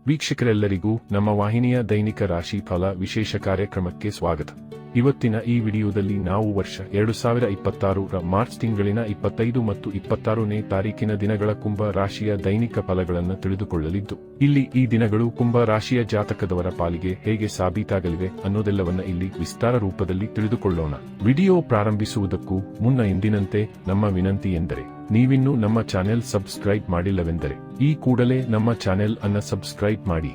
ವೀಕ್ಷಕರೆಲ್ಲರಿಗೂ ನಮ್ಮ ವಾಹಿನಿಯ ದೈನಿಕ ರಾಶಿ ಫಲ ವಿಶೇಷ ಕಾರ್ಯಕ್ರಮಕ್ಕೆ ಸ್ವಾಗತ. ಇವತ್ತಿನ ಈ ವಿಡಿಯೋದಲ್ಲಿ ನಾವು ವರ್ಷ 2026ರ ಮಾರ್ಚ್ ತಿಂಗಳಿನ 25 ಮತ್ತು 26ನೇ ತಾರೀಕಿನ ದಿನಗಳ ಕುಂಭ ರಾಶಿಯ ದೈನಿಕ ಫಲಗಳನ್ನು ತಿಳಿದುಕೊಳ್ಳಲಿದ್ದು, ಇಲ್ಲಿ ಈ ದಿನಗಳು ಕುಂಭ ರಾಶಿಯ ಜಾತಕದವರ ಪಾಲಿಗೆ ಹೇಗೆ ಸಾಬೀತಾಗಲಿವೆ ಅನ್ನೋದೆಲ್ಲವನ್ನ ಇಲ್ಲಿ ವಿಸ್ತಾರ ರೂಪದಲ್ಲಿ ತಿಳಿದುಕೊಳ್ಳೋಣ. ವಿಡಿಯೋ ಪ್ರಾರಂಭಿಸುವುದಕ್ಕೂ ಮುನ್ನ ಎಂದಿನಂತೆ ನಮ್ಮ ವಿನಂತಿ ಎಂದರೆ, ನೀವಿನ್ನೂ ನಮ್ಮ ಚಾನೆಲ್ ಸಬ್ಸ್ಕ್ರೈಬ್ ಮಾಡಿಲ್ಲವೆಂದರೆ ಈ ಕೂಡಲೇ ನಮ್ಮ ಚಾನೆಲ್ ಅನ್ನು ಸಬ್ಸ್ಕ್ರೈಬ್ ಮಾಡಿ.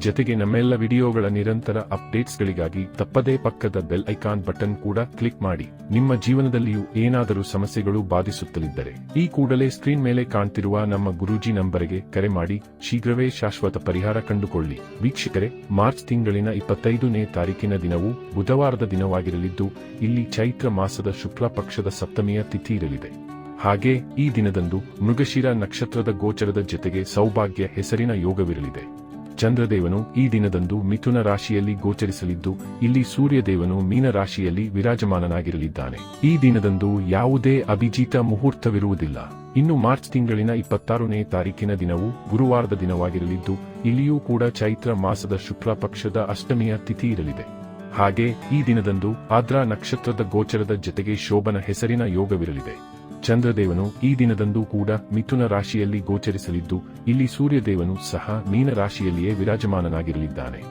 ಜೊತೆಗೆ ನಮ್ಮೆಲ್ಲ ವಿಡಿಯೋಗಳ ನಿರಂತರ ಅಪ್ಡೇಟ್ಸ್ಗಳಿಗಾಗಿ ತಪ್ಪದೇ ಪಕ್ಕದ ಬೆಲ್ ಐಕಾನ್ ಬಟನ್ ಕೂಡ ಕ್ಲಿಕ್ ಮಾಡಿ. ನಿಮ್ಮ ಜೀವನದಲ್ಲಿಯೂ ಏನಾದರೂ ಸಮಸ್ಯೆಗಳು ಬಾಧಿಸುತ್ತಲಿದ್ದರೆ ಈ ಕೂಡಲೇ ಸ್ಕ್ರೀನ್ ಮೇಲೆ ಕಾಣ್ತಿರುವ ನಮ್ಮ ಗುರೂಜಿ ನಂಬರಿಗೆ ಕರೆ ಮಾಡಿ ಶೀಘ್ರವೇ ಶಾಶ್ವತ ಪರಿಹಾರ ಕಂಡುಕೊಳ್ಳಿ. ವೀಕ್ಷಕರೇ, ಮಾರ್ಚ್ ತಿಂಗಳಿನ 25ನೇ ತಾರೀಕಿನ ದಿನವು ಬುಧವಾರದ ದಿನವಾಗಿರಲಿದ್ದು, ಇಲ್ಲಿ ಚೈತ್ರ ಮಾಸದ ಶುಕ್ಲ ಪಕ್ಷದ ಸಪ್ತಮಿಯ ತಿಥಿ ಇರಲಿದೆ. ಹಾಗೆ ಈ ದಿನದಂದು ಮೃಗಶಿರ ನಕ್ಷತ್ರದ ಗೋಚರದ ಜೊತೆಗೆ ಸೌಭಾಗ್ಯ ಹೆಸರಿನ ಯೋಗವಿರಲಿದೆ. ಚಂದ್ರದೇವನು ಈ ದಿನದಂದು ಮಿಥುನ ರಾಶಿಯಲ್ಲಿ ಗೋಚರಿಸಲಿದ್ದು, ಇಲ್ಲಿ ಸೂರ್ಯದೇವನು ಮೀನ ರಾಶಿಯಲ್ಲಿ ವಿರಾಜಮಾನನಾಗಿರಲಿದ್ದಾನೆ. ಈ ದಿನದಂದು ಯಾವುದೇ ಅಭಿಜಿತ ಮುಹೂರ್ತವಿರುವುದಿಲ್ಲ. ಇನ್ನು ಮಾರ್ಚ್ ತಿಂಗಳಿನ 26ನೇ ತಾರೀಕಿನ ದಿನವು ಗುರುವಾರದ ದಿನವಾಗಿರಲಿದ್ದು, ಇಲ್ಲಿಯೂ ಕೂಡ ಚೈತ್ರ ಮಾಸದ ಶುಕ್ಲ ಪಕ್ಷದ ಅಷ್ಟಮಿಯ ತಿಥಿ ಇರಲಿದೆ. ಹಾಗೆ ಈ ದಿನದಂದು ಆದ್ರಾ ನಕ್ಷತ್ರದ ಗೋಚರದ ಜೊತೆಗೆ ಶೋಭನ ಹೆಸರಿನ ಯೋಗವಿರಲಿದೆ. ಚಂದ್ರದೇವನು ಈ ದಿನದಂದು ಕೂಡ ಮಿಥುನ ರಾಶಿಯಲ್ಲಿ ಗೋಚರಿಸಲಿದ್ದು, ಇಲ್ಲಿ ಸೂರ್ಯದೇವನು ಸಹ ಮೀನ ರಾಶಿಯಲ್ಲಿಯೇ ವಿರಾಜಮಾನನಾಗಿರಲಿದ್ದಾನೆ.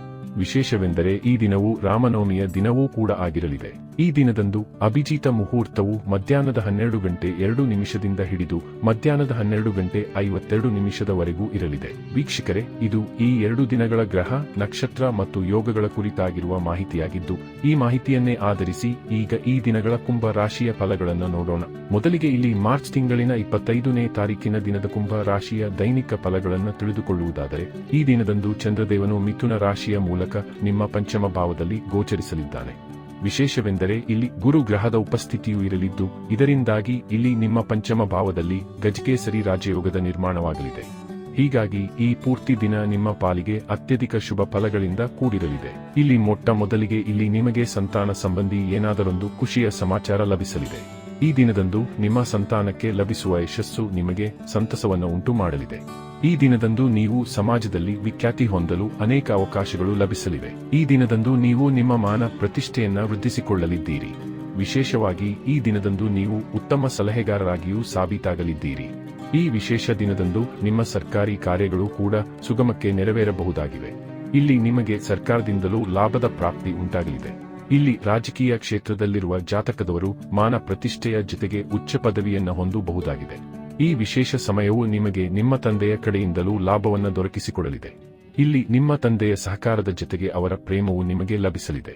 ವಿಶೇಷವೆಂದರೆ ಈ ದಿನವು ರಾಮನವಮಿಯ ದಿನವೂ ಕೂಡ ಆಗಿರಲಿದೆ. ಈ ದಿನದಂದು ಅಭಿಜಿತ ಮುಹೂರ್ತವು ಮಧ್ಯಾಹ್ನದ 12:02 ಹಿಡಿದು ಮಧ್ಯಾಹ್ನದ 12:52 ಇರಲಿದೆ. ವೀಕ್ಷಕರೇ, ಇದು ಈ 2 ದಿನಗಳ ಗ್ರಹ, ನಕ್ಷತ್ರ ಮತ್ತು ಯೋಗಗಳ ಕುರಿತಾಗಿರುವ ಮಾಹಿತಿಯಾಗಿದ್ದು, ಈ ಮಾಹಿತಿಯನ್ನೇ ಆಧರಿಸಿ ಈಗ ಈ ದಿನಗಳ ಕುಂಭ ರಾಶಿಯ ಫಲಗಳನ್ನು ನೋಡೋಣ. ಮೊದಲಿಗೆ ಇಲ್ಲಿ ಮಾರ್ಚ್ ತಿಂಗಳಿನ 25ನೇ ತಾರೀಕಿನ ದಿನದ ಕುಂಭ ರಾಶಿಯ ದೈನಿಕ ಫಲಗಳನ್ನು ತಿಳಿದುಕೊಳ್ಳುವುದಾದರೆ, ಈ ದಿನದಂದು ಚಂದ್ರದೇವನು ಮಿಥುನ ರಾಶಿಯ ಮೂಲಕ ನಿಮ್ಮ ಪಂಚಮ ಭಾವದಲ್ಲಿ ಗೋಚರಿಸಲಿದ್ದಾನೆ. ವಿಶೇಷವೆಂದರೆ ಇಲ್ಲಿ ಗುರು ಗ್ರಹದ ಉಪಸ್ಥಿತಿಯೂ ಇರಲಿದ್ದು, ಇದರಿಂದಾಗಿ ಇಲ್ಲಿ ನಿಮ್ಮ ಪಂಚಮ ಭಾವದಲ್ಲಿ ಗಜಕೇಸರಿ ರಾಜಯೋಗದ ನಿರ್ಮಾಣವಾಗಲಿದೆ. ಹೀಗಾಗಿ ಈ ಪೂರ್ತಿ ದಿನ ನಿಮ್ಮ ಪಾಲಿಗೆ ಅತ್ಯಧಿಕ ಶುಭ ಫಲಗಳಿಂದ ಕೂಡಿರಲಿದೆ. ಇಲ್ಲಿ ಮೊಟ್ಟ ಮೊದಲಿಗೆ ಇಲ್ಲಿ ನಿಮಗೆ ಸಂತಾನ ಸಂಬಂಧಿ ಏನಾದರೊಂದು ಖುಷಿಯ ಸಮಾಚಾರ ಲಭಿಸಲಿದೆ. ಈ ದಿನದಂದು ನಿಮ್ಮ ಸಂತಾನಕ್ಕೆ ಲಭಿಸುವ ಯಶಸ್ಸು ನಿಮಗೆ ಸಂತಸವನ್ನು ಉಂಟು ಮಾಡಲಿದೆ. ಈ ದಿನದಂದು ನೀವು ಸಮಾಜದಲ್ಲಿ ವಿಖ್ಯಾತಿ ಹೊಂದಲು ಅನೇಕ ಅವಕಾಶಗಳು ಲಭಿಸಲಿವೆ. ಈ ದಿನದಂದು ನೀವು ನಿಮ್ಮ ಮಾನ ಪ್ರತಿಷ್ಠೆಯನ್ನ ವೃದ್ಧಿಸಿಕೊಳ್ಳಲಿದ್ದೀರಿ. ವಿಶೇಷವಾಗಿ ಈ ದಿನದಂದು ನೀವು ಉತ್ತಮ ಸಲಹೆಗಾರರಾಗಿಯೂ ಸಾಬೀತಾಗಲಿದ್ದೀರಿ. ಈ ವಿಶೇಷ ದಿನದಂದು ನಿಮ್ಮ ಸರ್ಕಾರಿ ಕಾರ್ಯಗಳು ಕೂಡ ಸುಗಮಕ್ಕೆ ನೆರವೇರಬಹುದಾಗಿವೆ. ಇಲ್ಲಿ ನಿಮಗೆ ಸರ್ಕಾರದಿಂದಲೂ ಲಾಭದ ಪ್ರಾಪ್ತಿ ಉಂಟಾಗಲಿದೆ. ಇಲ್ಲಿ ರಾಜಕೀಯ ಕ್ಷೇತ್ರದಲ್ಲಿರುವ ಜಾತಕದವರು ಮಾನ ಪ್ರತಿಷ್ಠೆಯ ಜೊತೆಗೆ ಉಚ್ಚ ಪದವಿಯನ್ನು ಹೊಂದಬಹುದಾಗಿದೆ. ಈ ವಿಶೇಷ ಸಮಯವು ನಿಮಗೆ ನಿಮ್ಮ ತಂದೆಯ ಕಡೆಯಿಂದಲೂ ಲಾಭವನ್ನು ದೊರಕಿಸಿಕೊಡಲಿದೆ. ಇಲ್ಲಿ ನಿಮ್ಮ ತಂದೆಯ ಸಹಕಾರದ ಜೊತೆಗೆ ಅವರ ಪ್ರೇಮವು ನಿಮಗೆ ಲಭಿಸಲಿದೆ.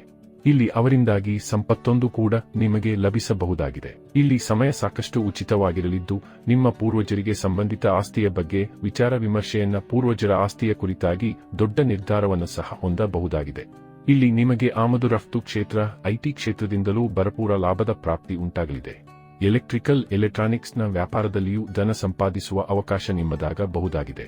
ಇಲ್ಲಿ ಅವರಿಂದಾಗಿ ಸಂಪತ್ತೊಂದು ಕೂಡ ನಿಮಗೆ ಲಭಿಸಬಹುದಾಗಿದೆ. ಇಲ್ಲಿ ಸಮಯ ಸಾಕಷ್ಟು ಉಚಿತವಾಗಿರಲಿದ್ದು, ನಿಮ್ಮ ಪೂರ್ವಜರಿಗೆ ಸಂಬಂಧಿತ ಆಸ್ತಿಯ ಬಗ್ಗೆ ವಿಚಾರ ವಿಮರ್ಶೆಯನ್ನ, ಪೂರ್ವಜರ ಆಸ್ತಿಯ ಕುರಿತಾಗಿ ದೊಡ್ಡ ನಿರ್ಧಾರವನ್ನು ಸಹ ಹೊಂದಬಹುದಾಗಿದೆ. ಇಲ್ಲಿ ನಿಮಗೆ ಆಮದು ರಫ್ತು ಕ್ಷೇತ್ರ, ಐಟಿ ಕ್ಷೇತ್ರದಿಂದಲೂ ಭರಪೂರ ಲಾಭದ ಪ್ರಾಪ್ತಿ ಉಂಟಾಗಲಿದೆ. ಎಲೆಕ್ಟ್ರಾನಿಕ್ಸ್ನ ವ್ಯಾಪಾರದಲ್ಲಿಯೂ ಧನ ಸಂಪಾದಿಸುವ ಅವಕಾಶ ನಿಮ್ಮದಾಗಬಹುದಾಗಿದೆ.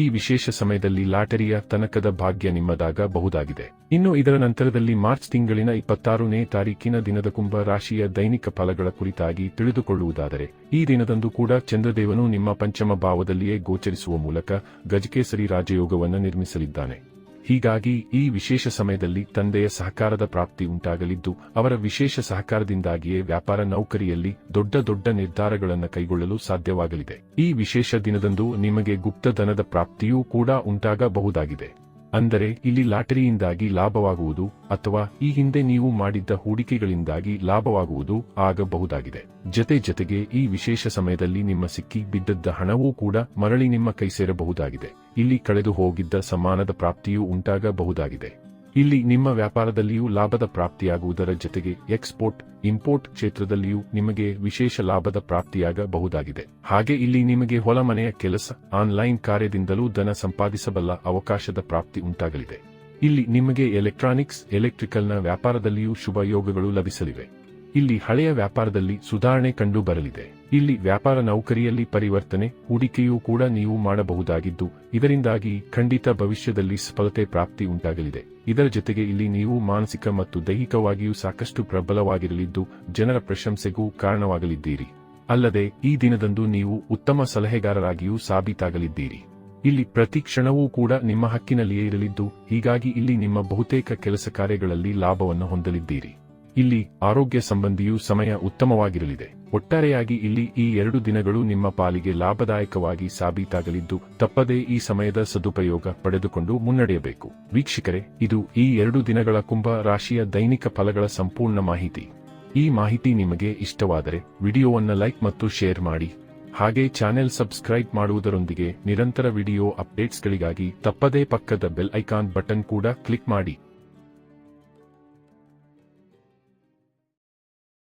ಈ ವಿಶೇಷ ಸಮಯದಲ್ಲಿ ಲಾಟರಿಯ ತನಕದ ಭಾಗ್ಯ ನಿಮ್ಮದಾಗಬಹುದಾಗಿದೆ. ಇನ್ನು ಇದರ ನಂತರದಲ್ಲಿ ಮಾರ್ಚ್ ತಿಂಗಳಿನ 26ನೇ ತಾರೀಕಿನ ದಿನದ ಕುಂಭ ರಾಶಿಯ ದೈನಿಕ ಫಲಗಳ ಕುರಿತಾಗಿ ತಿಳಿದುಕೊಳ್ಳುವುದಾದರೆ, ಈ ದಿನದಂದು ಕೂಡ ಚಂದ್ರದೇವನು ನಿಮ್ಮ ಪಂಚಮ ಭಾವದಲ್ಲಿಯೇ ಗೋಚರಿಸುವ ಮೂಲಕ ಗಜಕೇಸರಿ ರಾಜಯೋಗವನ್ನು ನಿರ್ಮಿಸಲಿದ್ದಾನೆ. ಹೀಗಾಗಿ ಈ ವಿಶೇಷ ಸಮಯದಲ್ಲಿ ತಂದೆಯ ಸಹಕಾರದ ಪ್ರಾಪ್ತಿ ಉಂಟಾಗಲಿದ್ದು, ಅವರ ವಿಶೇಷ ಸಹಕಾರದಿಂದಾಗಿಯೇ ವ್ಯಾಪಾರ ನೌಕರಿಯಲ್ಲಿ ದೊಡ್ಡ ನಿರ್ಧಾರಗಳನ್ನು ಕೈಗೊಳ್ಳಲು ಸಾಧ್ಯವಾಗಲಿದೆ. ಈ ವಿಶೇಷ ದಿನದಂದು ನಿಮಗೆ ಗುಪ್ತ ಧನದ ಪ್ರಾಪ್ತಿಯೂ ಕೂಡ ಉಂಟಾಗಬಹುದಾಗಿದೆ. ಅಂದರೆ ಇಲ್ಲಿ ಲಾಟರಿಯಿಂದಾಗಿ ಲಾಭವಾಗುವುದು ಅಥವಾ ಈ ಹಿಂದೆ ನೀವು ಮಾಡಿದ್ದ ಹೂಡಿಕೆಗಳಿಂದಾಗಿ ಲಾಭವಾಗುವುದು ಆಗಬಹುದಾಗಿದೆ. ಜೊತೆಗೆ ಈ ವಿಶೇಷ ಸಮಯದಲ್ಲಿ ನಿಮ್ಮ ಸಿಕ್ಕಿ ಬಿದ್ದದ್ದ ಹಣವೂ ಕೂಡ ಮರಳಿ ನಿಮ್ಮ ಕೈ ಸೇರಬಹುದಾಗಿದೆ. ಇಲ್ಲಿ ಕಳೆದು ಹೋಗಿದ್ದ ಸಮ್ಮಾನದ ಪ್ರಾಪ್ತಿಯೂ ಉಂಟಾಗಬಹುದಾಗಿದೆ. ಇಲ್ಲಿ ನಿಮ್ಮ ವ್ಯಾಪಾರದಲ್ಲಿಯೂ ಲಾಭದ ಪ್ರಾಪ್ತಿಯಾಗುವುದರ ಜೊತೆಗೆ ಎಕ್ಸ್ಪೋರ್ಟ್, ಇಂಪೋರ್ಟ್ ಕ್ಷೇತ್ರದಲ್ಲಿಯೂ ನಿಮಗೆ ವಿಶೇಷ ಲಾಭದ ಪ್ರಾಪ್ತಿಯಾಗಬಹುದಾಗಿದೆ. ಹಾಗೆ ಇಲ್ಲಿ ನಿಮಗೆ ಹೊಲ ಮನೆಯ ಕೆಲಸ, ಆನ್ಲೈನ್ ಕಾರ್ಯದಿಂದಲೂ ಧನ ಸಂಪಾದಿಸಬಲ್ಲ ಅವಕಾಶದ ಪ್ರಾಪ್ತಿ ಉಂಟಾಗಲಿದೆ. ಇಲ್ಲಿ ನಿಮಗೆ ಎಲೆಕ್ಟ್ರಿಕಲ್ನ ವ್ಯಾಪಾರದಲ್ಲಿಯೂ ಶುಭ ಯೋಗಗಳು ಲಭಿಸಲಿವೆ. ಇಲ್ಲಿ ಹಳೆಯ ವ್ಯಾಪಾರದಲ್ಲಿ ಸುಧಾರಣೆ ಕಂಡು ಬರಲಿದೆ. ಇಲ್ಲಿ ವ್ಯಾಪಾರ ನೌಕರಿಯಲ್ಲಿ ಪರಿವರ್ತನೆ, ಹೂಡಿಕೆಯೂ ಕೂಡ ನೀವು ಮಾಡಬಹುದಾಗಿದ್ದು, ಇದರಿಂದಾಗಿ ಖಂಡಿತ ಭವಿಷ್ಯದಲ್ಲಿ ಸಫಲತೆ ಪ್ರಾಪ್ತಿ ಉಂಟಾಗಲಿದೆ. ಇದರ ಜೊತೆಗೆ ಇಲ್ಲಿ ನೀವು ಮಾನಸಿಕ ಮತ್ತು ದೈಹಿಕವಾಗಿಯೂ ಸಾಕಷ್ಟು ಪ್ರಬಲವಾಗಿರಲಿದ್ದು, ಜನರ ಪ್ರಶಂಸೆಗೂ ಕಾರಣವಾಗಲಿದ್ದೀರಿ. ಅಲ್ಲದೆ ಈ ದಿನದಂದು ನೀವು ಉತ್ತಮ ಸಲಹೆಗಾರರಾಗಿಯೂ ಸಾಬೀತಾಗಲಿದ್ದೀರಿ. ಇಲ್ಲಿ ಪ್ರತಿ ಕ್ಷಣವೂ ಕೂಡ ನಿಮ್ಮ ಹಕ್ಕಿನಲ್ಲಿಯೇ ಇರಲಿದ್ದು, ಹೀಗಾಗಿ ಇಲ್ಲಿ ನಿಮ್ಮ ಬಹುತೇಕ ಕೆಲಸ ಕಾರ್ಯಗಳಲ್ಲಿ ಲಾಭವನ್ನು ಹೊಂದಲಿದ್ದೀರಿ. ಇಲ್ಲಿ ಆರೋಗ್ಯ ಸಂಬಂಧಿಯೂ ಸಮಯ ಉತ್ತಮವಾಗಿರಲಿದೆ. ಒಟ್ಟಾರೆಯಾಗಿ ಇಲ್ಲಿ ಈ 2 ದಿನಗಳು ನಿಮ್ಮ ಪಾಲಿಗೆ ಲಾಭದಾಯಕವಾಗಿ ಸಾಬೀತಾಗಲಿದ್ದು, ತಪ್ಪದೇ ಈ ಸಮಯದ ಸದುಪಯೋಗ ಪಡೆದುಕೊಂಡು ಮುನ್ನಡೆಯಬೇಕು. ವೀಕ್ಷಕರೇ, ಇದು ಈ 2 ದಿನಗಳ ಕುಂಭ ರಾಶಿಯ ದೈನಿಕ ಫಲಗಳ ಸಂಪೂರ್ಣ ಮಾಹಿತಿ. ಈ ಮಾಹಿತಿ ನಿಮಗೆ ಇಷ್ಟವಾದರೆ ವಿಡಿಯೋವನ್ನು ಲೈಕ್ ಮತ್ತು ಶೇರ್ ಮಾಡಿ. ಹಾಗೆ ಚಾನೆಲ್ ಸಬ್ಸ್ಕ್ರೈಬ್ ಮಾಡುವುದರೊಂದಿಗೆ ನಿರಂತರ ವಿಡಿಯೋ ಅಪ್ಡೇಟ್ಸ್ಗಳಿಗಾಗಿ ತಪ್ಪದೇ ಪಕ್ಕದ ಬೆಲ್ ಐಕಾನ್ ಬಟನ್ ಕೂಡ ಕ್ಲಿಕ್ ಮಾಡಿ.